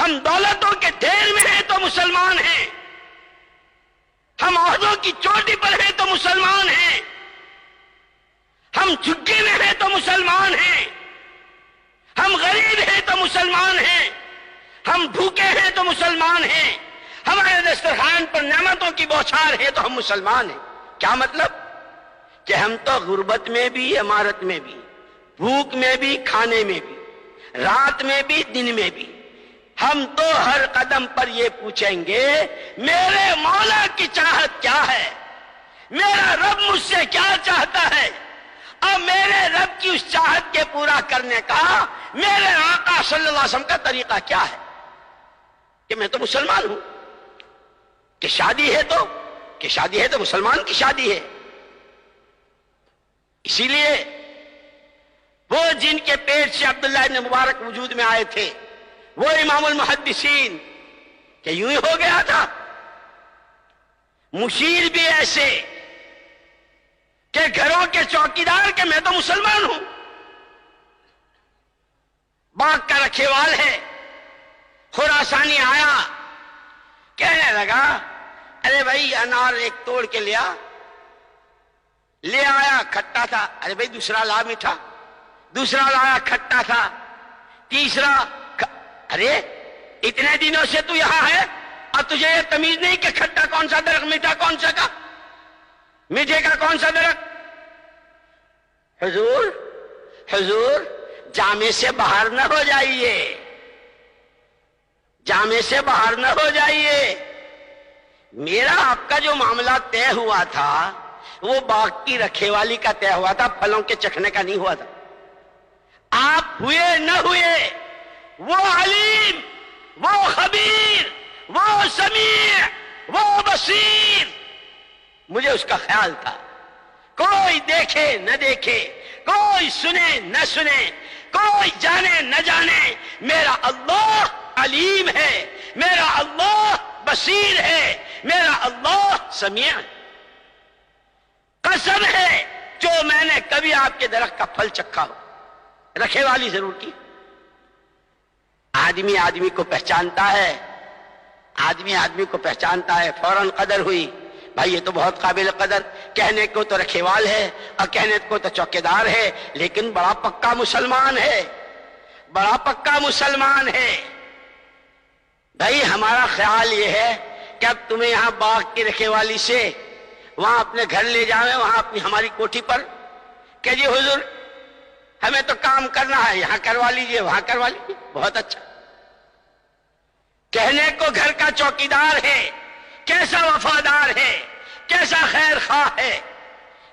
ہم دولتوں کے ڈھیر میں ہیں تو مسلمان ہیں، ہم عہدوں کی چوٹی پر ہیں تو مسلمان ہیں، ہم جھگے میں ہیں تو مسلمان ہیں، ہم غریب ہیں تو مسلمان ہیں، ہم بھوکے ہیں تو مسلمان ہیں، ہمارے دسترخوان پر نعمتوں کی بوچھار ہے تو ہم مسلمان ہیں۔ کیا مطلب؟ کہ ہم تو غربت میں بھی، امارت میں بھی، بھوک میں بھی، کھانے میں بھی، رات میں بھی، دن میں بھی، ہم تو ہر قدم پر یہ پوچھیں گے میرے مولا کی چاہت کیا ہے، میرا رب مجھ سے کیا چاہتا ہے، اور میرے رب کی اس چاہت کے پورا کرنے کا میرے آقا صلی اللہ علیہ وسلم کا طریقہ کیا ہے۔ کہ میں تو مسلمان ہوں، کہ شادی ہے تو مسلمان کی شادی ہے۔ اسی لیے وہ جن کے پیٹ سے عبداللہ ابن مبارک وجود میں آئے تھے، وہ امام المحدثین، کہ یوں ہی ہو گیا تھا۔ مشیر بھی ایسے کہ گھروں کے چوکیدار کہ میں تو مسلمان ہوں، باغ کا رکھیوال ہے۔ خراسانی آیا، کہنے لگا ارے بھائی انار ایک توڑ کے لے آیا، کھٹا تھا، ارے بھائی دوسرا لا میٹھا، دوسرا لایا کھٹا تھا، تیسرا ارے اتنے دنوں سے تو یہاں ہے اور تجھے یہ تمیز نہیں کہ کھٹا کون سا درخت، میٹھا کون سا کا، میٹھے کا کون سا درخت۔ حضور جامے سے باہر نہ ہو جائیے، جامے سے باہر نہ ہو جائیے۔ میرا آپ کا جو معاملہ طے ہوا تھا وہ باغ کی رکھیوالی کا طے ہوا تھا، پھلوں کے چکھنے کا نہیں ہوا تھا۔ آپ ہوئے نہ ہوئے، وہ علیم، وہ خبیر، وہ سمیع، وہ بصیر، مجھے اس کا خیال تھا۔ کوئی دیکھے نہ دیکھے، کوئی سنے نہ سنے، کوئی جانے نہ جانے، میرا اللہ علیم ہے، میرا اللہ بصیر ہے، میرا اللہ سمیع ہے۔ قسم ہے جو میں نے کبھی آپ کے درخت کا پھل چکھا ہو، رکھے والی ضرور کی۔ آدمی کو پہچانتا ہے، آدمی کو پہچانتا ہے، فوراً قدر ہوئی، بھائی یہ تو بہت قابل قدر، کہنے کو تو رکھیوال ہے اور کہنے کو تو چوکیدار ہے، لیکن بڑا پکا مسلمان ہے، بڑا پکا مسلمان ہے۔ بھائی ہمارا خیال یہ ہے کہ اب تمہیں یہاں باغ کی رکھیوالی سے وہاں اپنے گھر لے جاویں، وہاں ہماری کوٹھی پر، کہ جی حضور ہمیں تو کام کرنا ہے، یہاں کروا لیجئے، وہاں کروا لیجئے۔ بہت اچھا، کہنے کو گھر کا چوکیدار ہے، کیسا وفادار ہے، کیسا خیر خواہ ہے۔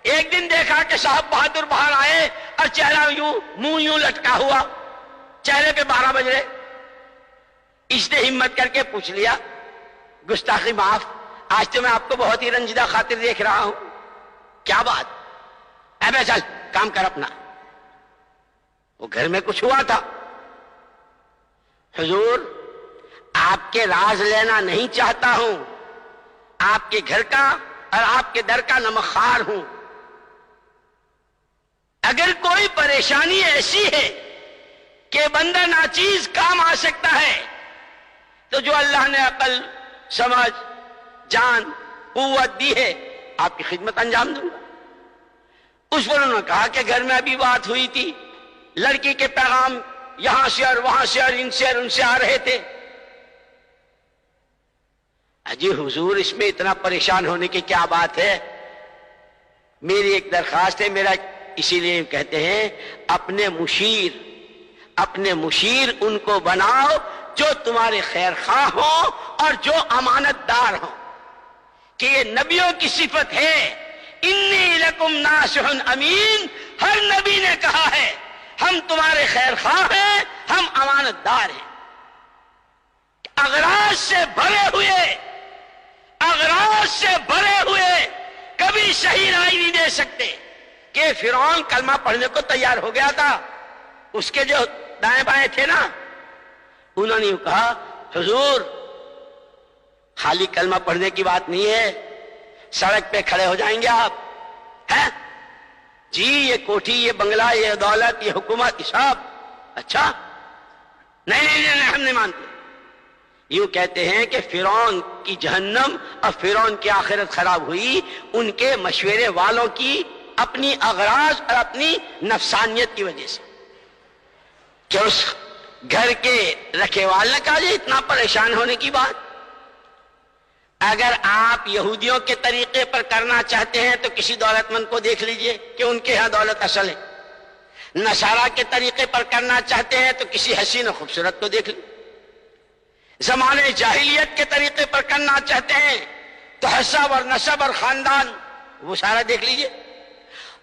ایک دن دیکھا کہ صاحب بہادر باہر آئے اور چہرہ یوں، منہ یوں لٹکا ہوا، چہرے پہ 12 بج رہے۔ اس نے ہمت کر کے پوچھ لیا، گستاخی معاف، آج تو میں آپ کو بہت ہی رنجیدہ خاطر دیکھ رہا ہوں، کیا بات؟ اے بے چل کام کر اپنا۔ وہ گھر میں کچھ ہوا تھا۔ حضور آپ کے راز لینا نہیں چاہتا ہوں، آپ کے گھر کا اور آپ کے در کا نمکخوار ہوں۔ اگر کوئی پریشانی ایسی ہے کہ بندہ ناچیز کام آ سکتا ہے تو جو اللہ نے عقل، سمجھ، جان، قوت دی ہے، آپ کی خدمت انجام دوں گا۔ اس پر انہوں نے کہا کہ گھر میں ابھی بات ہوئی تھی، لڑکی کے پیغام یہاں سے اور وہاں سے اور ان سے اور ان سے آ رہے تھے۔ اجی حضور اس میں اتنا پریشان ہونے کی کیا بات ہے؟ میری ایک درخواست ہے، میرا اسی لیے کہتے ہیں اپنے مشیر ان کو بناؤ جو تمہارے خیر خواہ ہوں اور جو امانت دار ہوں، کہ یہ نبیوں کی صفت ہے، انی لکم ناصح امین۔ ہر نبی نے کہا ہے ہم تمہارے خیر خواہ ہیں، ہم امانت دار ہیں۔ اغراض سے بھرے ہوئے کبھی صحیح رائے نہیں دے سکتے۔ کہ فرعون کلمہ پڑھنے کو تیار ہو گیا تھا، اس کے جو دائیں بائیں تھے نا، انہوں نے کہا حضور خالی کلمہ پڑھنے کی بات نہیں ہے، سڑک پہ کھڑے ہو جائیں گے آپ، ہیں جی یہ کوٹھی، یہ بنگلہ، یہ دولت، یہ حکومت، یہ سب۔ اچھا نہیں ہم نہیں مانتے۔ یوں کہتے ہیں کہ فرعون کی جہنم اور فرعون کی آخرت خراب ہوئی ان کے مشورے والوں کی اپنی اغراض اور اپنی نفسانیت کی وجہ سے، کہ اس گھر کے رکھیوال نے کہا یہ اتنا پریشان ہونے کی بات، اگر آپ یہودیوں کے طریقے پر کرنا چاہتے ہیں تو کسی دولت مند کو دیکھ لیجئے کہ ان کے ہاں دولت اصل ہے، نصارہ کے طریقے پر کرنا چاہتے ہیں تو کسی حسین و خوبصورت کو دیکھ لیجئے، زمانے جاہلیت کے طریقے پر کرنا چاہتے ہیں تو حسب اور نسب اور خاندان وہ سارا دیکھ لیجئے،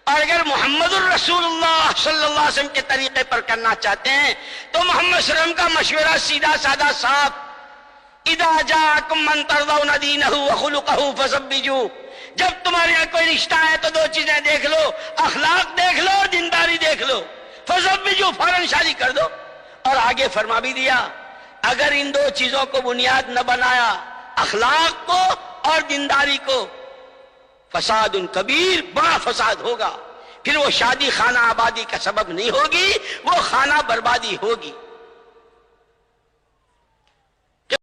اور اگر محمد الرسول اللہ صلی اللہ علیہ وسلم کے طریقے پر کرنا چاہتے ہیں تو محمد صلی اللہ علیہ وسلم کا مشورہ سیدھا سادہ صاف، اذا جاءکم من ترضون دینہ وخلقہ فزوجوہ، جب تمہارے یہاں کوئی رشتہ ہے تو دو چیزیں دیکھ لو، اخلاق دیکھ لو اور دینداری دیکھ لو، فزوجوہ فوراً شادی کر دو۔ اور آگے فرما بھی دیا اگر ان دو چیزوں کو بنیاد نہ بنایا، اخلاق کو اور دینداری کو، فساد کبیر، بڑا فساد ہوگا، پھر وہ شادی خانہ آبادی کا سبب نہیں ہوگی، وہ خانہ بربادی ہوگی۔